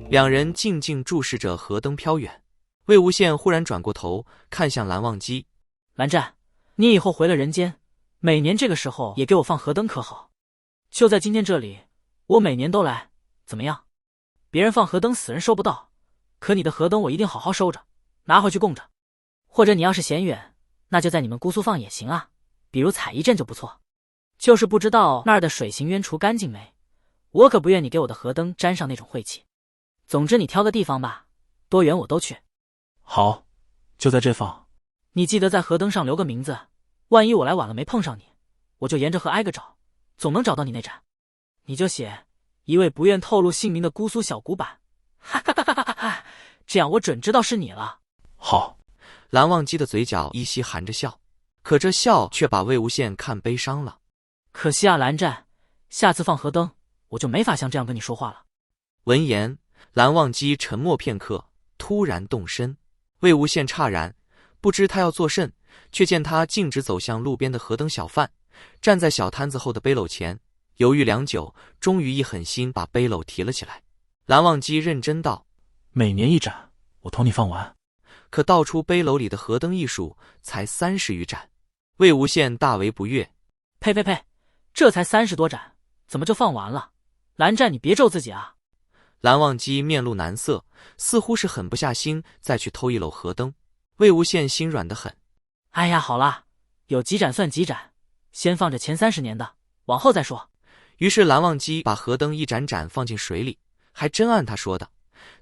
两人静静注视着河灯飘远，魏无羡忽然转过头看向蓝忘机：“蓝湛，你以后回了人间，每年这个时候也给我放河灯可好？就在今天这里，我每年都来，怎么样？别人放河灯死人收不到，可你的河灯我一定好好收着，拿回去供着。或者你要是嫌远，那就在你们姑苏放也行啊，比如采一阵就不错。就是不知道那儿的水行渊除干净没，我可不愿你给我的河灯沾上那种晦气。总之你挑个地方吧，多远我都去。”“好，就在这放。”“你记得在河灯上留个名字，万一我来晚了没碰上你，我就沿着河挨个找，总能找到你那盏。你就写一位不愿透露姓名的姑苏小古板，哈哈哈哈哈哈，这样我准知道是你了。”“好。”蓝忘机的嘴角依稀含着笑，可这笑却把魏无羡看悲伤了。“可惜啊，蓝湛，下次放河灯，我就没法像这样跟你说话了。”闻言，蓝忘机沉默片刻，突然动身。魏无羡诧然，不知他要作甚，却见他径直走向路边的河灯小贩，站在小摊子后的背篓前，犹豫良久，终于一狠心把背篓提了起来。蓝忘机认真道：“每年一盏，我同你放完。”可倒出背篓里的河灯一数，才30余盏。魏无羡大为不悦：“呸呸呸，这才30多盏，怎么就放完了？蓝湛，你别咒自己啊！”蓝忘机面露难色，似乎是狠不下心再去偷一篓河灯。魏无羡心软得很：“哎呀，好了，有几盏算几盏，先放着前30年的，往后再说。”于是蓝忘机把河灯一盏盏放进水里，还真按他说的，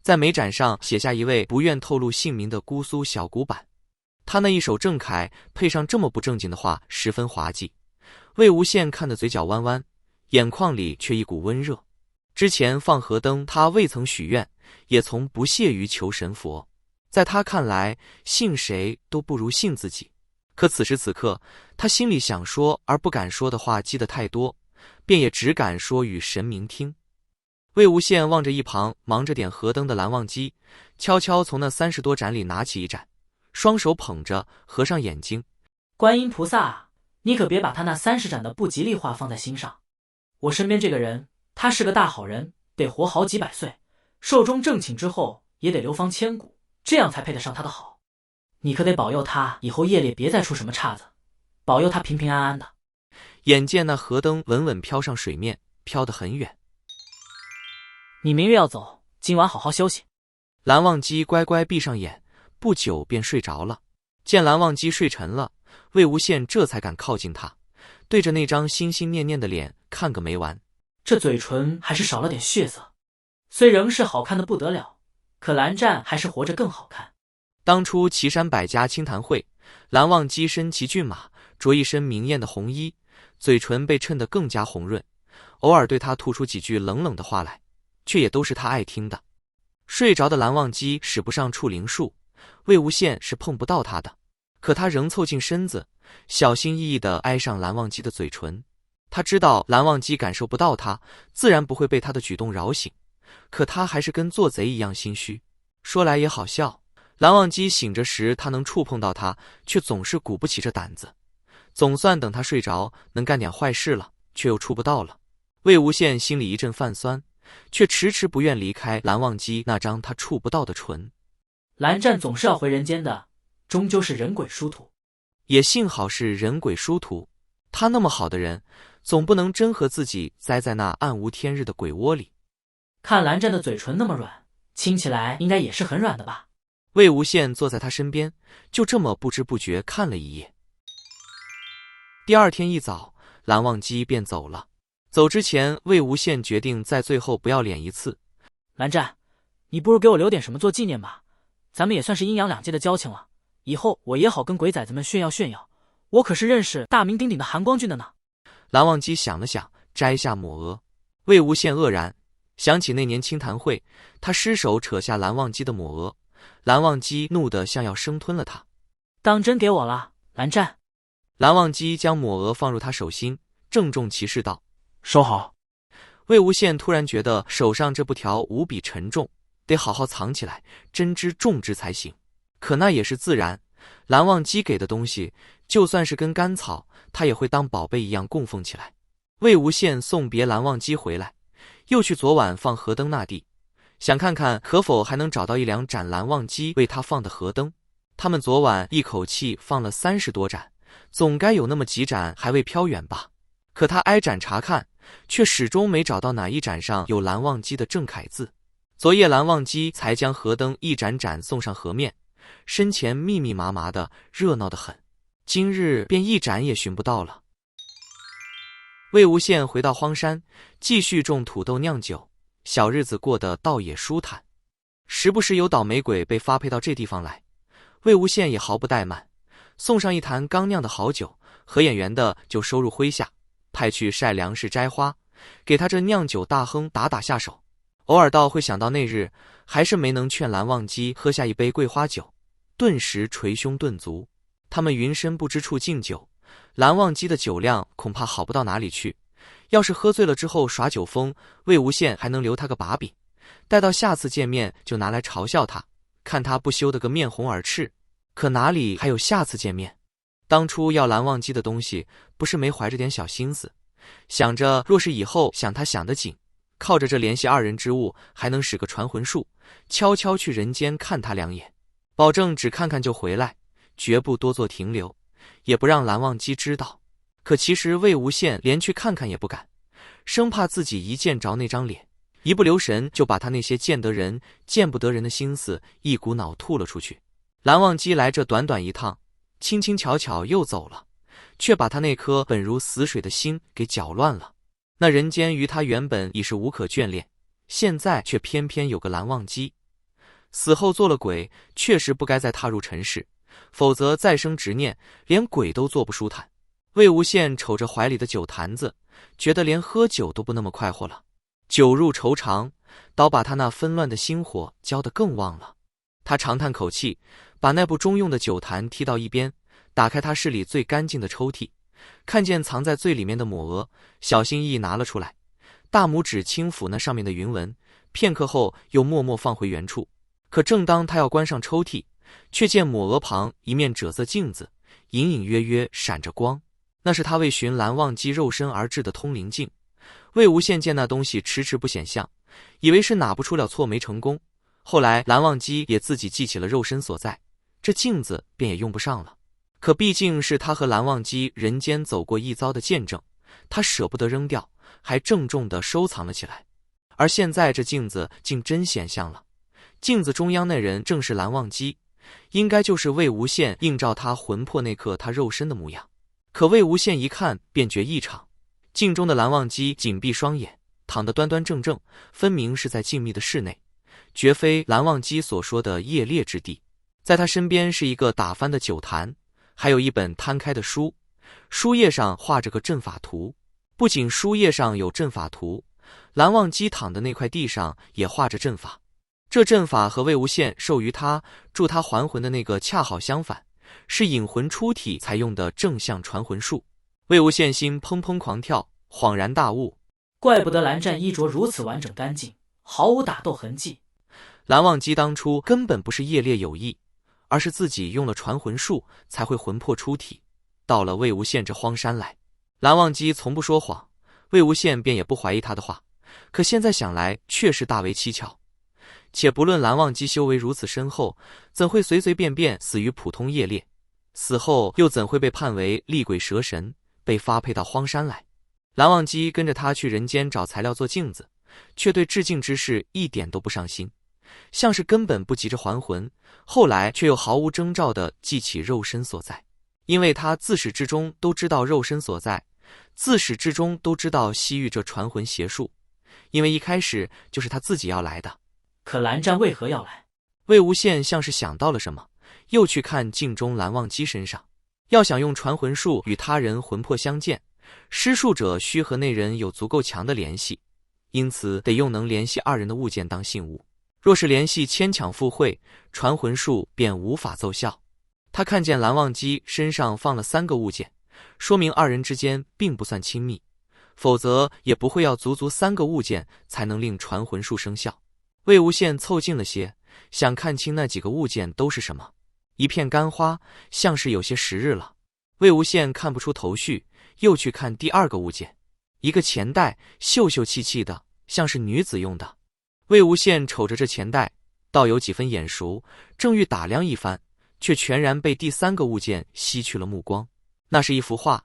在每盏上写下一位不愿透露姓名的姑苏小古板。他那一手正楷配上这么不正经的话，十分滑稽。魏无羡看得嘴角弯弯，眼眶里却一股温热。之前放河灯他未曾许愿，也从不屑于求神佛，在他看来信谁都不如信自己。可此时此刻，他心里想说而不敢说的话积得太多，便也只敢说与神明听。魏无羡望着一旁忙着点河灯的蓝忘机，悄悄从那30多盏里拿起一盏，双手捧着，合上眼睛：“观音菩萨，你可别把他那30盏的不吉利话放在心上。我身边这个人，他是个大好人，得活好几百岁，寿终正寝之后也得流芳千古，这样才配得上他的好。你可得保佑他以后夜里别再出什么岔子，保佑他平平安安的。”眼见那河灯稳稳飘上水面，飘得很远。“你明月要走，今晚好好休息。”蓝忘机乖乖闭上眼，不久便睡着了。见蓝忘机睡沉了，魏无羡这才敢靠近他，对着那张心心念念的脸看个没完。这嘴唇还是少了点血色，虽仍是好看的不得了，可蓝湛还是活着更好看。当初岐山百家清谈会，蓝忘机身骑骏马，着一身明艳的红衣，嘴唇被衬得更加红润，偶尔对他吐出几句冷冷的话来，却也都是他爱听的。睡着的蓝忘机使不上触灵术，魏无羡是碰不到他的，可他仍凑近身子，小心翼翼地挨上蓝忘机的嘴唇。他知道蓝忘机感受不到他，自然不会被他的举动扰醒，可他还是跟做贼一样心虚。说来也好笑，蓝忘机醒着时他能触碰到他，却总是鼓不起这胆子，总算等他睡着能干点坏事了，却又触不到了。魏无羡心里一阵泛酸，却迟迟不愿离开蓝忘机那张他触不到的唇。蓝湛总是要回人间的，终究是人鬼殊途。也幸好是人鬼殊途，他那么好的人，总不能真和自己栽在那暗无天日的鬼窝里。看蓝湛的嘴唇那么软，亲起来应该也是很软的吧。魏无羡坐在他身边，就这么不知不觉看了一夜。第二天一早，蓝忘机便走了。走之前，魏无羡决定在最后不要脸一次。蓝湛，你不如给我留点什么做纪念吧，咱们也算是阴阳两界的交情了，以后我也好跟鬼崽子们炫耀炫耀，我可是认识大名鼎鼎的韩光俊的呢。蓝忘机想了想，摘下抹额。魏无羡愕然，想起那年清谈会，他失手扯下蓝忘机的抹额，蓝忘机怒得像要生吞了他。当真给我了，蓝湛？蓝忘机将抹额放入他手心，郑重其事道：“收好。”魏无羡突然觉得手上这布条无比沉重，得好好藏起来，珍之重之才行。可那也是自然，蓝忘机给的东西，就算是根干草，他也会当宝贝一样供奉起来。魏无羡送别蓝忘机回来，又去昨晚放河灯那地，想看看可否还能找到一两盏蓝忘机为他放的河灯。他们昨晚一口气放了30多盏，总该有那么几盏还未飘远吧。可他挨盏查看，却始终没找到哪一盏上有蓝忘机的正楷字。昨夜蓝忘机才将河灯一盏盏送上河面，身前密密麻麻的，热闹得很。今日便一盏也寻不到了。魏无羡回到荒山，继续种土豆酿酒，小日子过得倒也舒坦。时不时有倒霉鬼被发配到这地方来，魏无羡也毫不怠慢，送上一坛刚酿的好酒，合眼缘的就收入麾下，派去晒粮食摘花，给他这酿酒大亨打下手。偶尔倒会想到那日还是没能劝蓝忘机喝下一杯桂花酒，顿时捶胸顿足。他们云深不知处敬酒，蓝忘机的酒量恐怕好不到哪里去。要是喝醉了之后耍酒疯，魏无羡还能留他个把柄，待到下次见面就拿来嘲笑他，看他不羞得个面红耳赤。可哪里还有下次见面？当初要蓝忘机的东西，不是没怀着点小心思，想着若是以后想他想得紧，靠着这联系二人之物，还能使个传魂术，悄悄去人间看他两眼，保证只看看就回来，绝不多做停留，也不让蓝忘机知道。可其实魏无羡连去看看也不敢，生怕自己一见着那张脸，一不留神就把他那些见得人见不得人的心思一股脑吐了出去。蓝忘机来这短短一趟，轻轻巧巧又走了，却把他那颗本如死水的心给搅乱了。那人间于他原本已是无可眷恋，现在却偏偏有个蓝忘机。死后做了鬼，确实不该再踏入尘世，否则再生执念，连鬼都做不舒坦。魏无羡瞅着怀里的酒坛子，觉得连喝酒都不那么快活了。酒入愁肠，倒把他那纷乱的心火浇得更旺了。他长叹口气，把那部中用的酒坛踢到一边，打开他室里最干净的抽屉，看见藏在最里面的抹额，小心翼翼拿了出来，大拇指轻抚那上面的云纹，片刻后又默默放回原处。可正当他要关上抽屉，却见抹额旁一面赭色镜子，隐隐约约闪着光，那是他为寻蓝忘机肉身而制的通灵镜。魏无羡见那东西迟迟不显像，以为是哪不出了错没成功。后来蓝忘机也自己记起了肉身所在，这镜子便也用不上了。可毕竟是他和蓝忘机人间走过一遭的见证，他舍不得扔掉，还郑重地收藏了起来。而现在这镜子竟真显像了，镜子中央那人正是蓝忘机，应该就是魏无羡映照他魂魄那刻他肉身的模样。可魏无羡一看便觉异常，镜中的蓝忘机紧闭双眼，躺得端端正正，分明是在静谧的室内，绝非蓝忘机所说的夜猎之地。在他身边是一个打翻的酒坛，还有一本摊开的书，书页上画着个阵法图。不仅书页上有阵法图，蓝忘机躺的那块地上也画着阵法。这阵法和魏无羡授予他助他还魂的那个恰好相反，是引魂出体才用的正向传魂术。魏无羡心砰砰狂跳，恍然大悟，怪不得蓝湛衣着如此完整干净，毫无打斗痕迹。蓝忘机当初根本不是夜猎有意，而是自己用了传魂术才会魂魄出体，到了魏无羡这荒山来。蓝忘机从不说谎，魏无羡便也不怀疑他的话，可现在想来确实大为蹊跷。且不论蓝忘机修为如此深厚，怎会随随便便死于普通夜猎？死后又怎会被判为厉鬼蛇神，被发配到荒山来？蓝忘机跟着他去人间找材料做镜子，却对致敬之事一点都不上心，像是根本不急着还魂。后来却又毫无征兆地记起肉身所在，因为他自始至终都知道肉身所在，自始至终都知道西域这传魂邪术，因为一开始就是他自己要来的。可蓝湛为何要来？魏无羡像是想到了什么，又去看镜中蓝忘机身上。要想用传魂术与他人魂魄相见，施术者需和那人有足够强的联系，因此得用能联系二人的物件当信物。若是联系牵强附会，传魂术便无法奏效。他看见蓝忘机身上放了3个物件，说明二人之间并不算亲密，否则也不会要足3个物件才能令传魂术生效。魏无羡凑近了些，想看清那几个物件都是什么。一片干花，像是有些时日了。魏无羡看不出头绪，又去看第2个物件，一个钱袋，秀秀气气的，像是女子用的。魏无羡瞅着这钱袋，倒有几分眼熟，正欲打量一番，却全然被第三个物件吸去了目光。那是一幅画，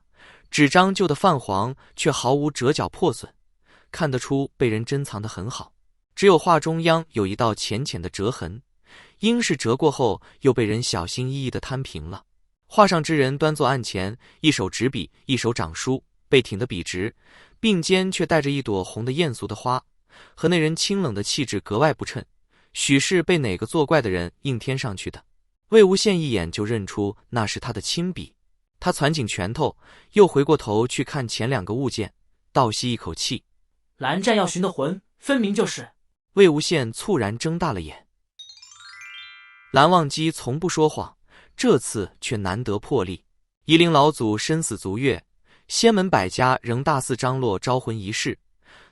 纸张旧得泛黄，却毫无折角破损，看得出被人珍藏得很好。只有画中央有一道浅浅的折痕，应是折过后又被人小心翼翼地摊平了。画上之人端坐案前，一手执笔，一手掌书，背挺得笔直，鬓间却带着一朵红得艳俗的花，和那人清冷的气质格外不衬，许是被哪个作怪的人硬添上去的。魏无羡一眼就认出那是他的亲笔，他攥紧拳头，又回过头去看前两个物件，倒吸一口气。蓝湛要寻的魂，分明就是……魏无羡猝然睁大了眼。蓝忘机从不说谎，这次却难得破例。夷陵老祖身死足月，仙门百家仍大肆张罗招魂仪式，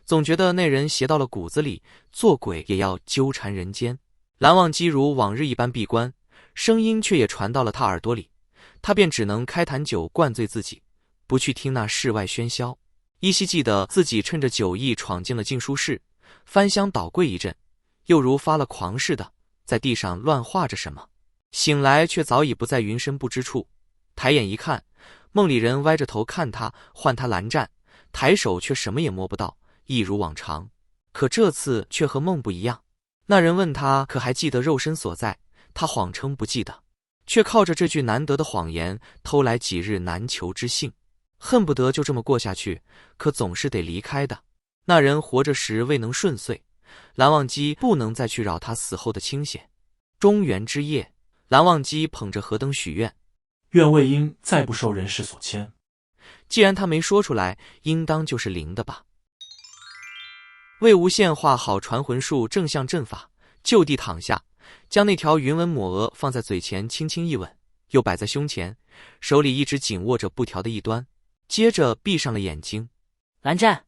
总觉得那人邪到了骨子里，做鬼也要纠缠人间。蓝忘机如往日一般闭关，声音却也传到了他耳朵里，他便只能开坛酒灌醉自己，不去听那世外喧嚣。依稀记得自己趁着酒意闯进了禁书室，翻箱倒柜一阵，又如发了狂似的在地上乱画着什么。醒来却早已不在云深不知处，抬眼一看，梦里人歪着头看他，唤他蓝湛，抬手却什么也摸不到，一如往常。可这次却和梦不一样。那人问他可还记得肉身所在，他谎称不记得，却靠着这句难得的谎言偷来几日难求之幸，恨不得就这么过下去，可总是得离开的。那人活着时未能顺遂，蓝忘机不能再去扰他死后的清闲。中元之夜，蓝忘机捧着河灯许愿，愿魏婴再不受人世所牵。既然他没说出来，应当就是灵的吧。魏无羡画好传魂术，正向阵法，就地躺下，将那条云纹抹额放在嘴前轻轻一吻，又摆在胸前，手里一直紧握着布条的一端，接着闭上了眼睛。蓝湛，